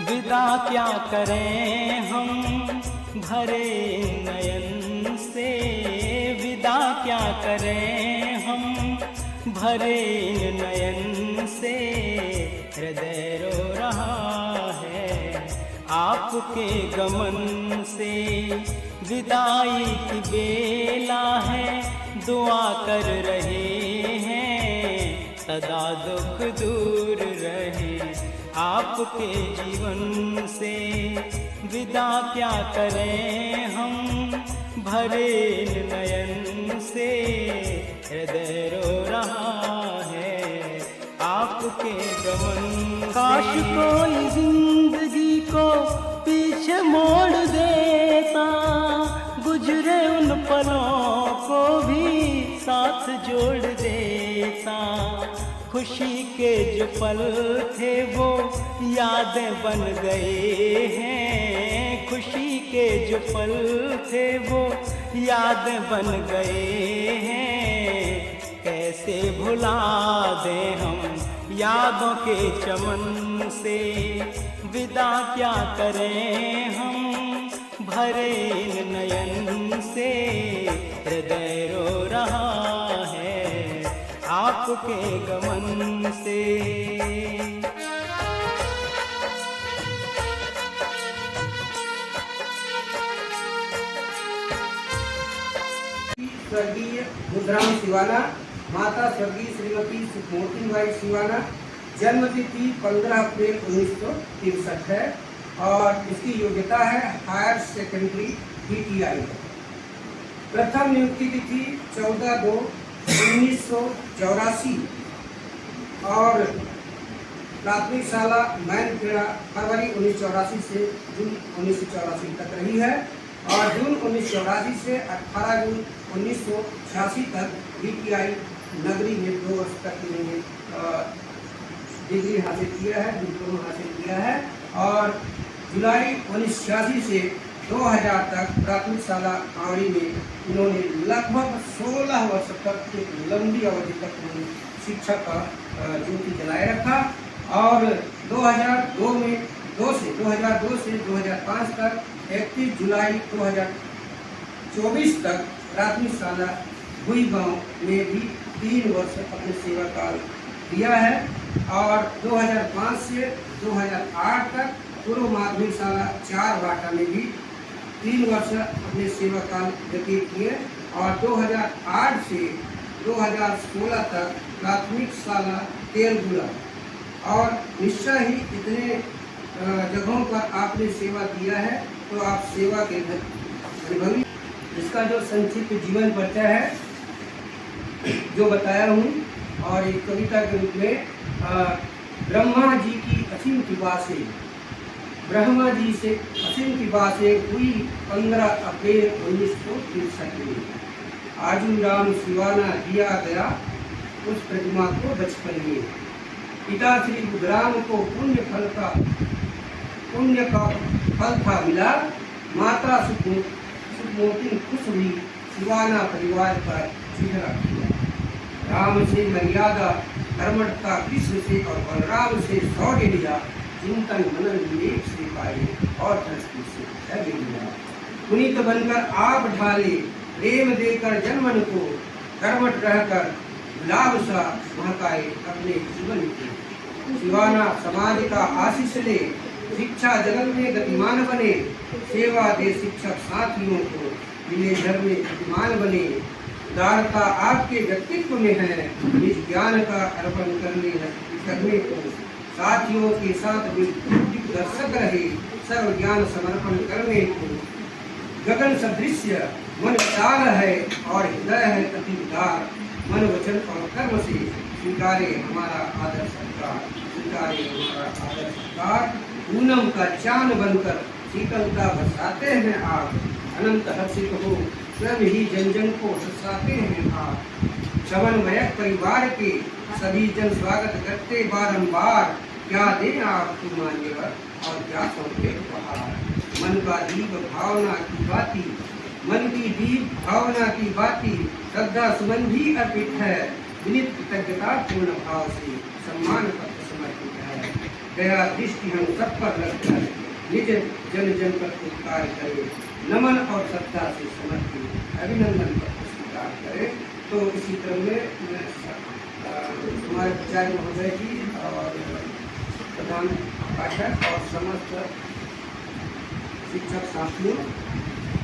विदा क्या करें हम भरे नयन से, विदा क्या करें हम भरे नयन से। हृदय रो रहा है आपके गमन से, विदाई की बेला है दुआ कर रहे हैं सदा दुख दूर रहे आपके जीवन से। विदा क्या करें हम भरे नयन से, हृदय रो रहा है आपके गमन। काश कोई जिंदगी को पीछे मोड़ देता, गुजरे उन पलों को भी साथ जोड़ देता। खुशी के जो पल थे वो यादें बन गए हैं, खुशी के जो पल थे वो यादें बन गए हैं। कैसे भुला दें हम यादों के चमन से, विदा क्या करें हम भरे नयन से। हृदय रो रहा है आपके गमन से। स्वर्गीय बुधराम सिवाना, माता स्वर्गीय श्रीमती सुखमोती बाई सिवाना, जन्म तिथि 15 अप्रैल 1963 है और इसकी योग्यता है हायर सेकेंडरी PTI। प्रथम नियुक्ति तिथि 14/2/1984 और प्राथमिक शाला मैनखेड़ा फरवरी 1984 से जून 1984 तक रही है और जून 1984 से 18 जून 1986 तक PTI नगरी में 2 वर्ष तक इन्होंने डिग्री हासिल किया है, डिप्लोमा हासिल किया है और जुलाई 1986 से 2000 तक प्राथमिक शाला आंवड़ी में इन्होंने लगभग 16 वर्ष तक एक लंबी अवधि तक उन्होंने शिक्षा का ज्योति जलाए रखा और 2002 से 2005 तक 31 जुलाई 2024 तक प्राथमिक शाला भुई गांव में भी 3 वर्ष अपने सेवा काल दिया है और 2005 से 2008 तक पूर्व माध्यमिक शाला 4 वाटा में भी 3 वर्ष अपने सेवा काल व्यतीत किए और 2008 से 2016 तक प्राथमिक शाला तेलगुड़ा और निश्चय ही इतने जगहों पर आपने सेवा दिया है तो आप सेवा के अनुभवी। इसका जो संक्षिप्त जीवन परिचय है जो बताया हूँ और एक कविता के रूप में ब्रह्मा जी की असीम कृपा से, ब्रह्मा जी से असीम कृपा से हुई 15 अप्रैल 1963 में आजू राम सिवाना दिया गया उस प्रतिमा को बचपन में। पिता श्री बुधराम को पुण्य का फल था मिला, माता सुखमोती खुश हुई सिवाना परिवार पर चेहरा किया। राम से मर्यादा कर्मठता कृष्ण से और बलराम से शौर्य लिया, चिंतन मनन विवेक से पाए और दृष्टि से धैर्य लिया। पुनीत बनकर आप ढाले प्रेम देकर जन्मन को, कर्मठ रहकर गुलाब सा महकाए अपने जीवन को। सिवाना समाज का आशीष ले, शिक्षा जगत में गतिमान बने, सेवा दे शिक्षक साथियों को, मिले घर में गतिमान बने। उदारता आपके व्यक्तित्व में है, निज ज्ञान का अर्पण करने को, साथियों के साथ दर्शक रहे, सर्व ज्ञान समर्पण करने को। गगन सदृश्य मन विशाल है और हृदय है अति उदार, मन वचन और कर्म से स्वीकारे हमारा आदर सत्कार, स्वीकारे हमारा आदर सत्कार। पूनम का चांद बनकर शीतलता बरसाते हैं आप, अनंत हर्षित हो स्वयं ही जन जन को हंसाते हैं आप। समन्वयक परिवार के सभी जन स्वागत करते बारंबार, क्या दें आपको मान्यवर और क्या सौंपे उपहार। मन का दीप भावना की बाती, मन की दीप भावना की बाती, श्रद्धा सुमन भी अर्पित है, विनीत कृतज्ञता पूर्ण भाव से सम्मान पत्र समर्पित है। दया दृष्टि हम सब पर रखकर निज जन जन पर उपकार करे, नमन और श्रद्धा से समर्पित अभिनंदन पर स्वीकार करे। तो इसी क्रम में मैं हमारे प्राचार्य महोदय जी और प्रधान पाठक और समस्त शिक्षक साथियों,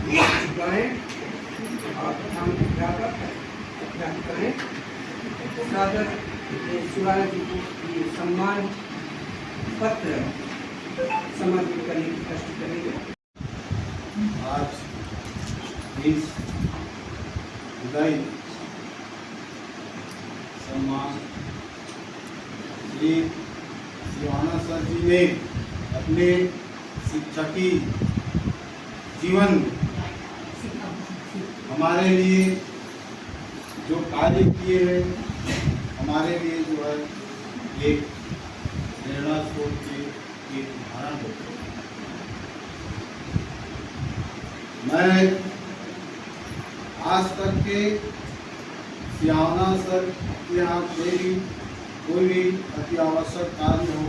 शिक्षिकाएँ और प्रधान अध्यापक अध्यापिकाएँ सादर शिवानंद जी को सम्मान पत्र समर्पित करने की कष्ट करेंगे। आज इस विदाई सम्मान श्री शिवानंद सर जी ने अपने शिक्षकी जीवन हमारे लिए जो कार्य किए हैं, हमारे लिए जो है एक प्रेरणा स्रोत के एक उदाहरण होते हैं। मैं आज तक के शिवानंद सर के यहाँ कोई भी अति आवश्यक कार्य हो,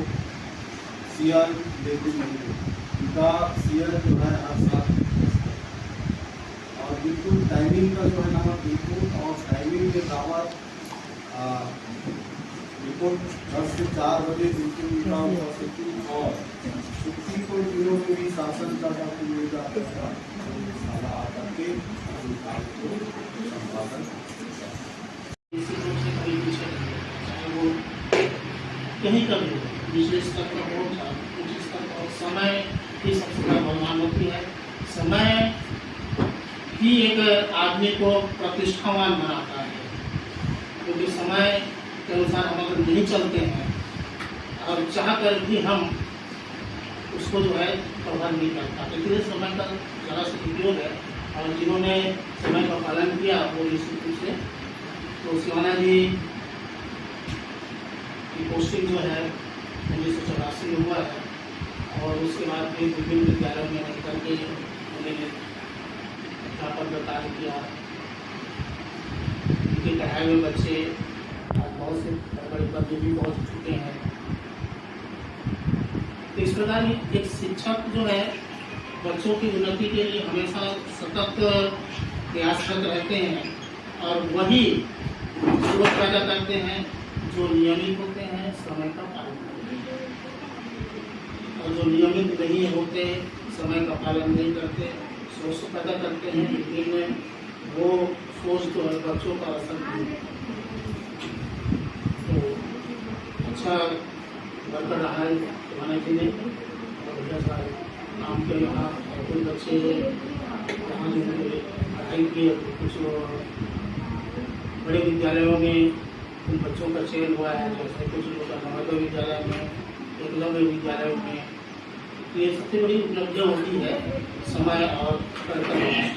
शेयर लेते नहीं, उनका शेयर जो है हर साथ और बिल्कुल टाइमिंग का जो है ना बिल्कुल और टाइमिंग के बराबर रिपोर्ट 10 से 4 बजे बिल्कुल उनका उपस्थिति और छुट्टी को दिनों में भी शासन का वक्त मिल जाता था, आकर के संपादन कहीं का भी हो, निचले स्तर का हो, उच्च स्तर का हो, समय की सबसे बड़ा भगवान होती है। समय ही एक आदमी को प्रतिष्ठावान बनाता है, क्योंकि समय के अनुसार हम अगर नहीं चलते हैं और चाह कर भी हम उसको जो है प्रभाव नहीं कर पाते। इसलिए समय का ज़्यादा से उपयोग है और जिन्होंने समय का पालन किया वो निश्चित रूप से तो शिवानंद जी की पोस्टिंग जो है 1984 में हुआ है और उसके बाद फिर विभिन्न विद्यालयों में रह करके उन्होंने अध्यापन का कार्य किया। उनके पढ़ाए हुए बच्चे आज बहुत से बड़े पद भी पहुँच चुके हैं। तो इस प्रकार एक शिक्षक जो है बच्चों की उन्नति के लिए हमेशा सतत प्रयासरत रहते हैं और वही स्रोत पैदा करते हैं जो नियमित होते हैं, समय का पालन करते हैं। और जो नियमित नहीं होते, समय का पालन नहीं करते, सोच पैदा करते हैं लेकिन वो सोच तो है बच्चों का असर नहीं है। तो अच्छा वर्कर रहा है शिवानंद जी ने और बढ़िया सा काम किया यहाँ और कुछ बच्चे यहाँ जो पढ़ाई की कुछ बड़े विद्यालयों में उन बच्चों का चयन हुआ है, जैसे कुछ लोग नवोदय विद्यालय में, एकलव्य विद्यालयों में। ये सबसे बड़ी उपलब्धियाँ होती है समय और कर्तव्य।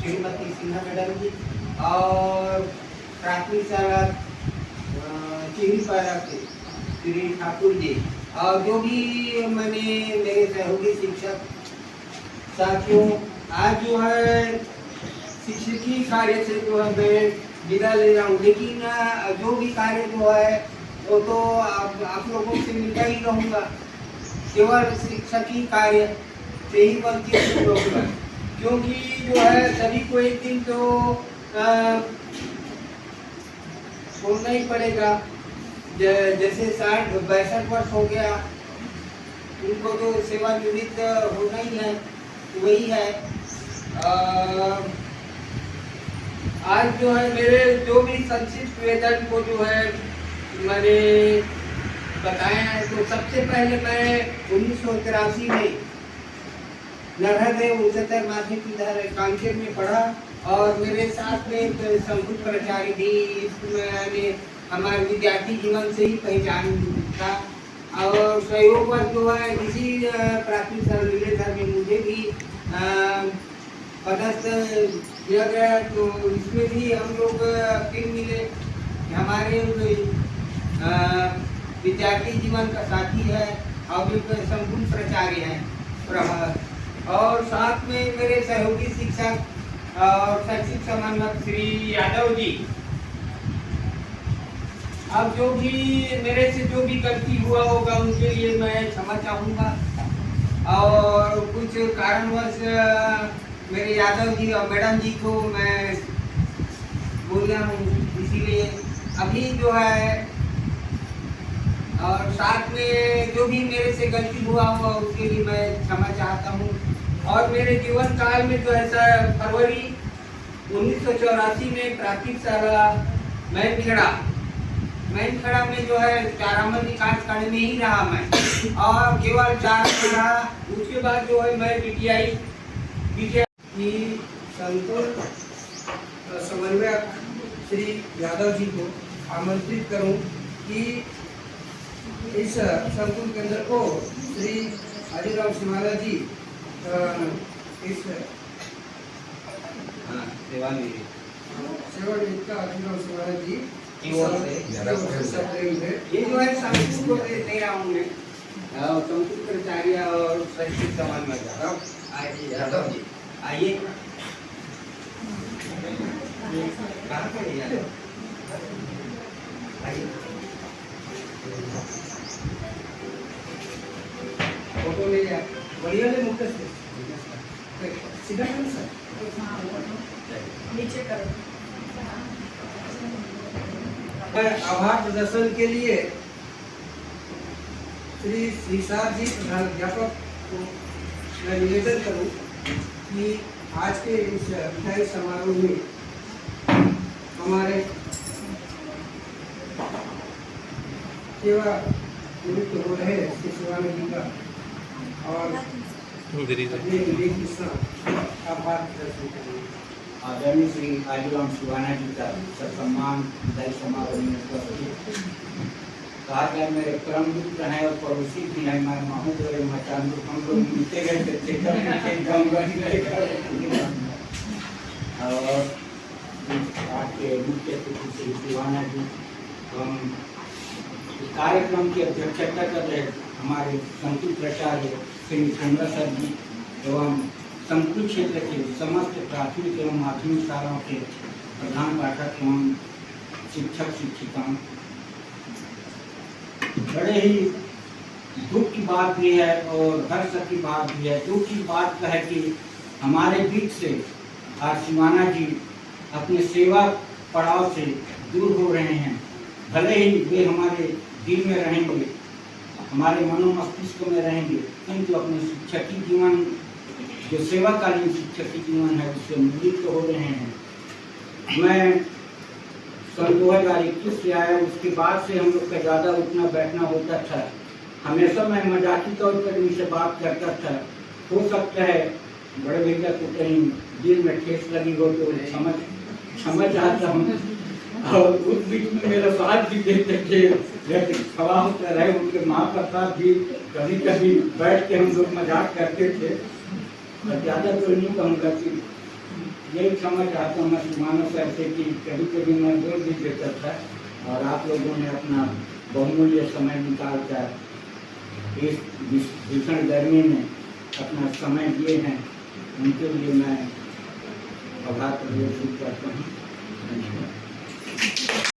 श्रीमती सिन्हा मैडम जी और प्राथमिक शाला चिड़ीपाड़ा के श्री ठाकुर जी और जो भी मैंने मेरे सहयोगी शिक्षक साथियों, आज जो है शिक्षकी कार्य से जो है मैं विदा ले रहा हूँ, लेकिन जो भी कार्य जो है वो तो आप लोगों से मिलता ही रहूँगा। केवल शिक्षकी कार्य से ही वंचित नहीं होगा, क्योंकि जो है सभी को एक दिन तो छोड़ना ही पड़ेगा। जैसे 60-62 वर्ष हो गया, उनको तो सेवानिवृत्त होना ही है, वही है। आज जो है मेरे जो भी संक्षिप्त वेतन को जो है मैंने बताया है, तो सबसे पहले मैं 1983 में नरहरदेव उच्चतर माध्यमिक विद्यालय कांकेर में पढ़ा, और मेरे साथ में शंकुल प्राचार्य भी इसमें हमारे विद्यार्थी जीवन से ही पहचान था। और सहयोगवश जो है इसी प्राथमिक शाला में मुझे भी पदस्थ किया गया, तो इसमें भी हम लोग फिर मिले। हमारे विद्यार्थी जीवन का साथी है और एक संपूर्ण प्राचार्य हैं प्रभात, और साथ में मेरे सहयोगी शिक्षक और शैक्षिक समन्वयक श्री यादव जी। अब जो भी मेरे से जो भी गलती हुआ होगा उनके लिए मैं क्षमा चाहूँगा, और कुछ कारणवश मेरे यादव जी और मैडम जी को मैं बोल रहा हूँ, इसीलिए अभी जो है, और साथ में जो भी मेरे से गलती हुआ उसके लिए मैं क्षमा चाहता हूँ। और मेरे जीवन काल में जो ऐसा फरवरी 1984 में प्राथमिक शाला मैनखेड़ा में जो है चारामल विकास खंड में ही रहा मैं, और केवल 4 रहा। उसके बाद जो है मैं बीटीआई की संकुल समन्वयक श्री यादव जी को आमंत्रित करूं कि इस संकुल केंद्र को श्री आदिराम सिमाला जी इस सेवानिवृत्त आदिराम सिमाला जी ये जो है संकुल को दे रहा हूँ मैं, संकुल प्राचार्य और शैक्षिक समन्वयक यादव जी आइए। कहाँ पे है? आइए, फोटो ले जाए, बढ़िया ले मुख्य से सीधा करो सर, नीचे करो। आभार प्रदर्शन के लिए श्री श्रीसार जी प्रधानाध्यापक को मैं निवेदन करूं कि आज के इस विदाई समारोह में हमारे सेवा निवृत्त हो रहे श्री शिवानंद जी का और आभार प्रदर्शन करेंगे। आदरणीय श्री आदिराम सिवाना जी का सम्मान विदाई समारोह में उपस्थित कहा गया। मेरे क्रम मित्र हैं और पड़ोसी भी हैं, हमारे महोदय मचान हम लोग मिलते रहते थे और आपके मुख्य अतिथि श्री सिवाना जी, हम कार्यक्रम की अध्यक्षता कर रहे हमारे संकुल प्राचार्य श्री चंद्र सर जी एवं संकुल क्षेत्र के समस्त प्राथमिक एवं माध्यमिक शालाओं के प्रधान पाठक एवं शिक्षक शिक्षिकाओं, बड़े ही दुख की बात भी है और हर्ष की बात भी है। दुख की बात है कि हमारे बीच से आज शिवाना जी अपने सेवा पड़ाव से दूर हो रहे हैं। भले ही वे हमारे दिल में रहेंगे, हमारे मनोमस्तिष्क में रहेंगे, किंतु अपने शिक्षकी जीवन जो सेवाकालीन शिक्षकी जीवन है उससे निवृत्त हो रहे हैं। मैं सन 2021 से आया, उसके बाद से हम लोग का ज़्यादा उठना बैठना होता था। हमेशा मैं मजाकी तौर पर उनसे बात करता था। हो सकता है बड़े भैया को कहीं दिल में ठेस लगी हो तो समझ आता हूँ, और उस बीच में मेरा साथ भी देते थे, जैसे खड़ा होता रहे उनके माँ का साथ भी कभी कभी बैठ के हम लोग मजाक करते थे। ज़्यादा तो नहीं कहूँगा कि यही समझ आता हूँ मैं शिवाना सर से कि कभी कभी मैं बोल भी देता था, और आप लोगों ने अपना बहुमूल्य समय निकाल कर इस भीषण गर्मी में अपना समय दिए हैं, उनके लिए मैं आभार प्रदर्शित करता हूँ। धन्यवाद।